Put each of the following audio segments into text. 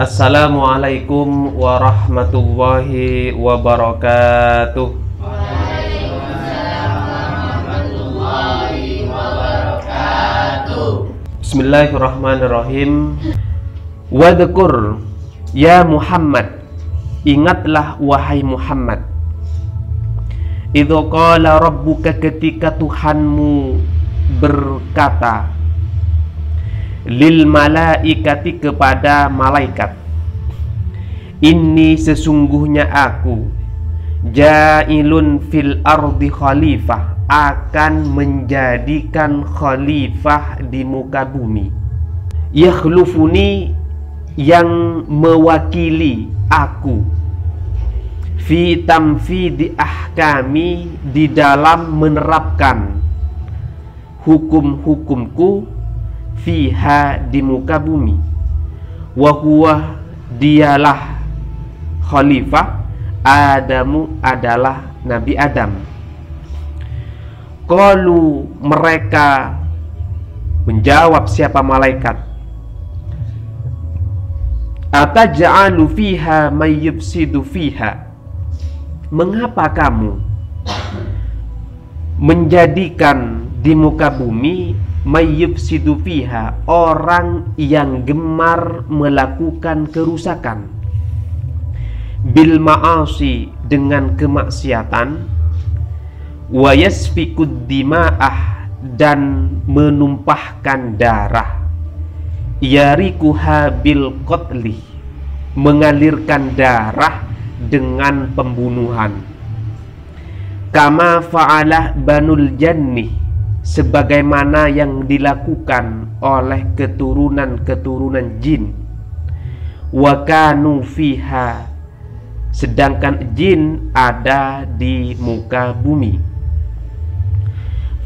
Assalamualaikum warahmatullahi wabarakatuh. Waalaikumsalam warahmatullahi wabarakatuh. Bismillahirrahmanirrahim. Wadhkur ya Muhammad, ingatlah wahai Muhammad, idza qala rabbuka, ketika Tuhanmu berkata, lil malaikati, kepada malaikat, inni, sesungguhnya aku, ja'ilun fil ardi khalifah, akan menjadikan khalifah di muka bumi. Yakhlufuni, yang mewakili aku, fi tamfidi ahkami, di dalam menerapkan hukum-hukumku, fiha, di muka bumi. Wa huwa, dialah khalifah, Adamu, adalah Nabi Adam. Qalu, mereka menjawab, siapa malaikat, ataj'alu fiha may yufsidu fiha, mengapa kamu menjadikan di muka bumi mayyufsidu fiha, orang yang gemar melakukan kerusakan, bil ma'asi, dengan kemaksiatan, wa yasfikud dima'ah, dan menumpahkan darah, yarikuha bil qatli, mengalirkan darah dengan pembunuhan, kama fa'alah banul jannih, sebagaimana yang dilakukan oleh keturunan-keturunan jin. Wa kanu fiha, sedangkan jin ada di muka bumi.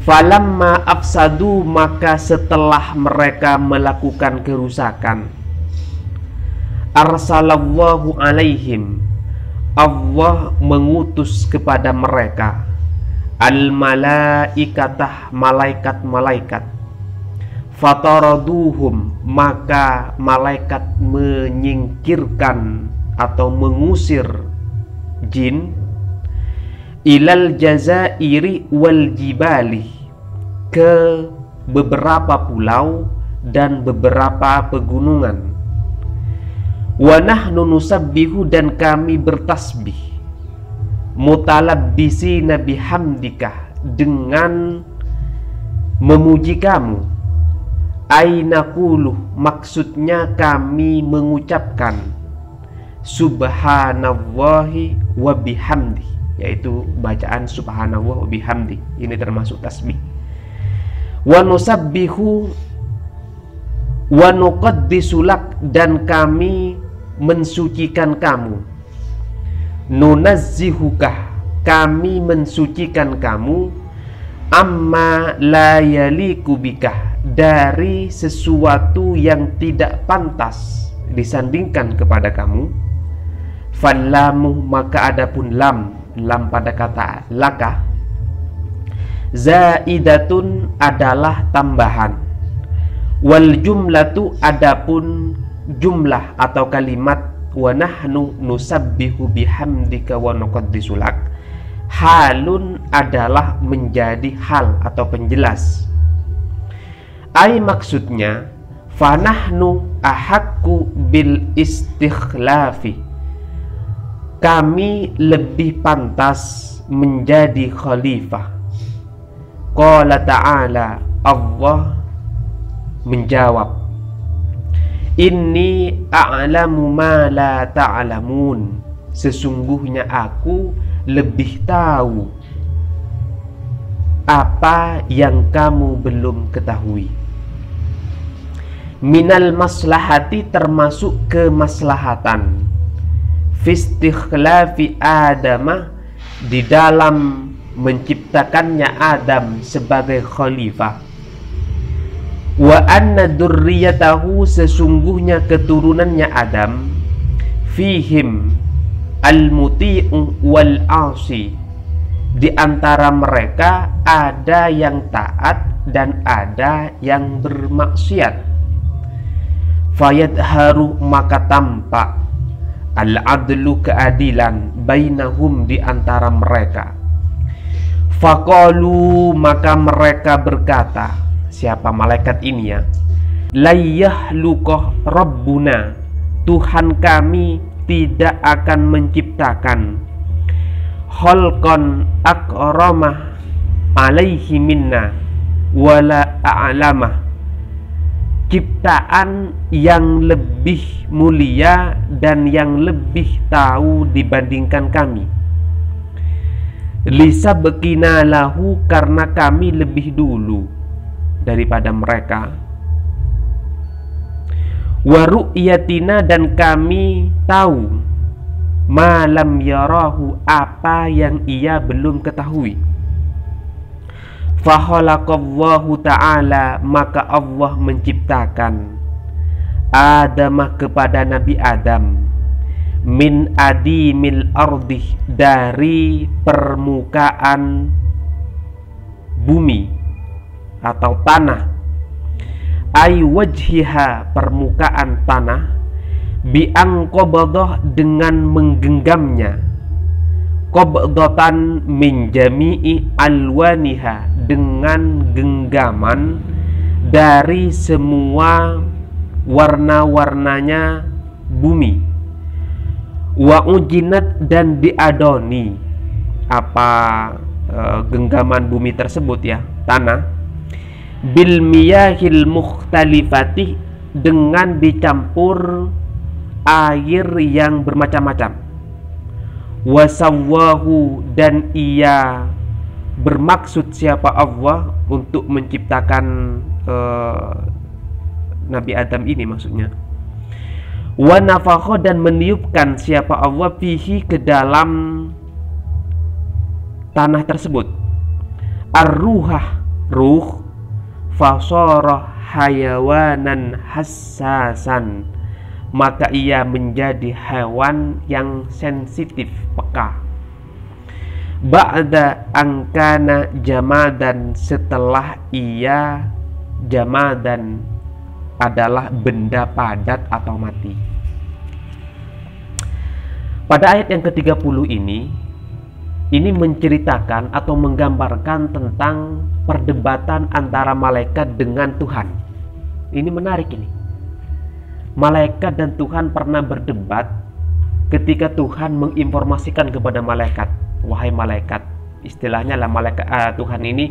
Falamma afsadu, maka setelah mereka melakukan kerusakan, arsalallahu alaihim, Allah mengutus kepada mereka al-malaikatah, malaikat-malaikat. Fataraduhum, maka malaikat menyingkirkan atau mengusir jin, ilal jazairi wal jibali, ke beberapa pulau dan beberapa pegunungan. Wa nahnu nusabbihu, dan kami bertasbih, mutalabbisina bihamdika, dengan memuji kamu. Ainaqulu, maksudnya kami mengucapkan subhanallahi wa bihamdi, yaitu bacaan subhanallah wa bihamdi, ini termasuk tasbih. Wa nusabbihu wa nuqaddisulak, dan kami mensucikan kamu. Nunazzihukah, kami mensucikan kamu, amma la yaliku bikah, dari sesuatu yang tidak pantas disandingkan kepada kamu. Fallamu, maka adapun lam pada kata laka, zaidatun, adalah tambahan, wal jumlatu, adapun jumlah atau kalimat wa nahnu nusabbihu bihamdika wa nuqaddisulak, halun, adalah menjadi hal atau penjelas. Ai, maksudnya, fanahnu ahakku bil istikhlafi, kami lebih pantas menjadi khalifah. Qala ta'ala, Allah menjawab, inni a'lamu ma la ta'lamun, sesungguhnya aku lebih tahu apa yang kamu belum ketahui. Minal maslahati, termasuk kemaslahatan, fistikhlafi adama, di dalam menciptakannya Adam sebagai khalifah. Wa anna dzurriyyatahu, sesungguhnya keturunannya Adam, fihim al-muti'u wal 'asi, di antara mereka ada yang taat dan ada yang bermaksiat. Fayadharu, maka tampak al-adlu, keadilan, bainahum, di antara mereka. Faqalu, maka mereka berkata, siapa malaikat ini ya, la yahluqah rabbuna, Tuhan kami tidak akan menciptakan khalqan akramah alaihi minna wala a'lamah, ciptaan yang lebih mulia dan yang lebih tahu dibandingkan kami. Lisabqina lahu, karena kami lebih dulu daripada mereka. Wa ru'yatina, dan kami tahu malam yarahu, apa yang ia belum ketahui. Fakhalaqallahu ta'ala, maka Allah menciptakan Adam, kepada Nabi Adam, min adimil ardi, dari permukaan bumi atau tanah, ay wajhiha, permukaan tanah, bi'anqabadah, dengan menggenggamnya, qabdatan min jami'i alwaniha, dengan genggaman dari semua warna-warnanya bumi. Wa ujinat, dan diadoni apa genggaman bumi tersebut ya, tanah, bil miyahil mukhtalifati, dengan dicampur air yang bermacam-macam. Wasawwahu, dan ia bermaksud siapa Allah untuk menciptakan Nabi Adam ini maksudnya. Wa nafakha, dan meniupkan siapa Allah fihi, ke dalam tanah tersebut, ar-ruhah, ruh, fasara hayawanan hassasan, maka ia menjadi hewan yang sensitif, peka. Ba'da angkana jamadan, setelah ia jamadan, adalah benda padat atau mati. Pada ayat yang ke-30 ini menceritakan atau menggambarkan tentang perdebatan antara malaikat dengan Tuhan. Ini menarik ini. Malaikat dan Tuhan pernah berdebat ketika Tuhan menginformasikan kepada malaikat, wahai malaikat, istilahnya lah malaikat Tuhan ini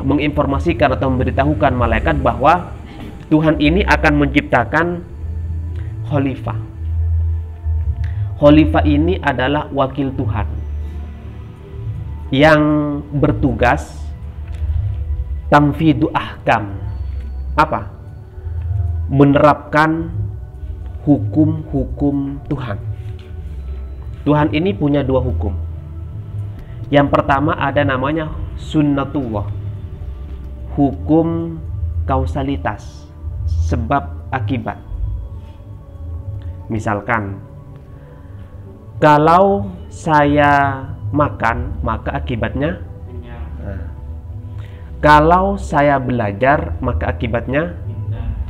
menginformasikan atau memberitahukan malaikat bahwa Tuhan ini akan menciptakan khalifah. Khalifah ini adalah wakil Tuhan yang bertugas tamfidu ahkam, apa? Menerapkan hukum-hukum Tuhan. Tuhan ini punya dua hukum. Yang pertama ada namanya sunnatullah, hukum kausalitas, sebab akibat. Misalkan, kalau saya makan, maka akibatnya. Kalau saya belajar, maka akibatnya.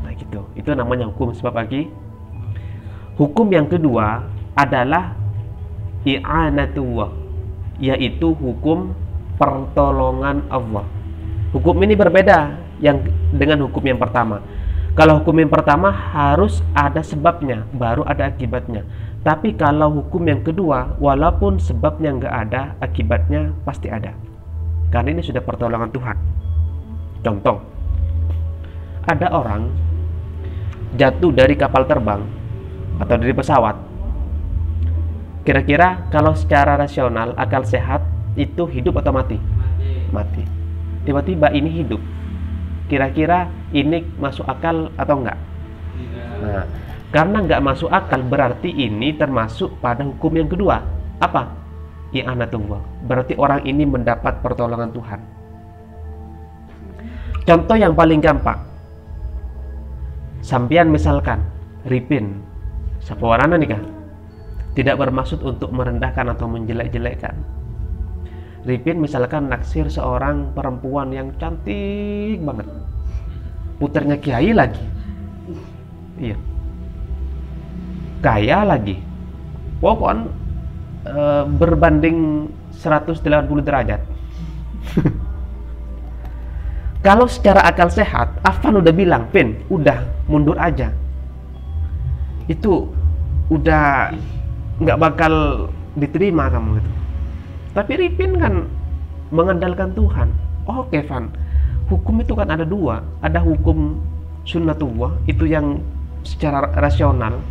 Nah, gitu. Itu namanya hukum sebab akibat. Hukum yang kedua adalah i'anatullah, yaitu hukum pertolongan Allah. Hukum ini berbeda dengan hukum yang pertama. Kalau hukum yang pertama harus ada sebabnya, baru ada akibatnya. Tapi kalau hukum yang kedua, walaupun sebabnya nggak ada, akibatnya pasti ada. Karena ini sudah pertolongan Tuhan. Contoh, ada orang jatuh dari kapal terbang atau dari pesawat. Kira-kira kalau secara rasional, akal sehat, itu hidup atau mati? Mati. Tiba-tiba ini hidup. Kira-kira ini masuk akal atau enggak? Nah, karena enggak masuk akal, berarti ini termasuk pada hukum yang kedua. Apa? I'anatullah. Berarti orang ini mendapat pertolongan Tuhan. Contoh yang paling gampang. Sampian misalkan Ripin, sapawarana nikah, tidak bermaksud untuk merendahkan atau menjelek-jelekkan. Ripin misalkan naksir seorang perempuan yang cantik banget. puternya kiai lagi. Iya. Kaya lagi. Pokoknya berbanding 180 derajat. Kalau secara akal sehat, Affan udah bilang, Pin, udah mundur aja. Itu udah nggak bakal diterima kamu itu. Tapi Ripin kan mengandalkan Tuhan. Oke, Van, hukum itu kan ada dua. Ada hukum sunnatullah, itu yang secara rasional.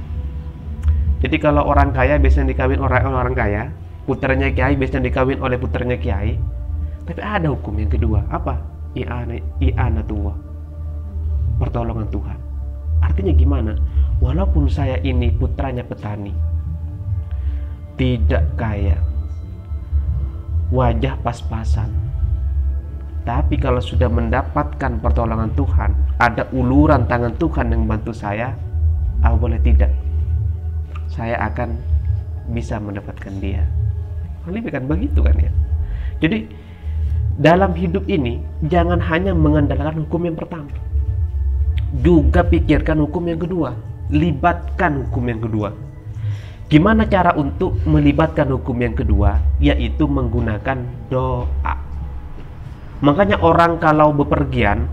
Jadi kalau orang kaya biasanya dikawin orang kaya, putranya kiai biasanya dikawin oleh putranya kiai. Tapi ada hukum yang kedua, apa? I'anatullah, pertolongan Tuhan. Artinya gimana? Walaupun saya ini putranya petani, tidak kaya, wajah pas-pasan, tapi kalau sudah mendapatkan pertolongan Tuhan, ada uluran tangan Tuhan yang membantu saya, apa boleh tidak, saya akan bisa mendapatkan dia. Ini kan begitu kan ya. Jadi dalam hidup ini jangan hanya mengandalkan hukum yang pertama, juga pikirkan hukum yang kedua, libatkan hukum yang kedua. Gimana cara untuk melibatkan hukum yang kedua? Yaitu menggunakan doa. Makanya orang kalau bepergian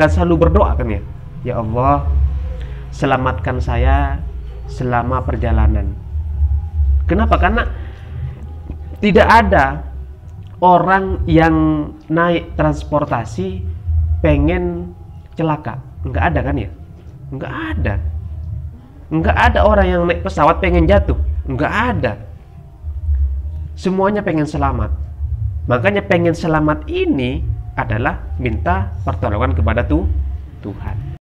kan selalu berdoa kan ya, ya Allah, selamatkan saya selama perjalanan. Kenapa? Karena tidak ada orang yang naik transportasi pengen celaka. Enggak ada kan ya? Enggak ada. Enggak ada orang yang naik pesawat pengen jatuh. Enggak ada. Semuanya pengen selamat. Makanya pengen selamat ini adalah minta pertolongan kepada Tuhan.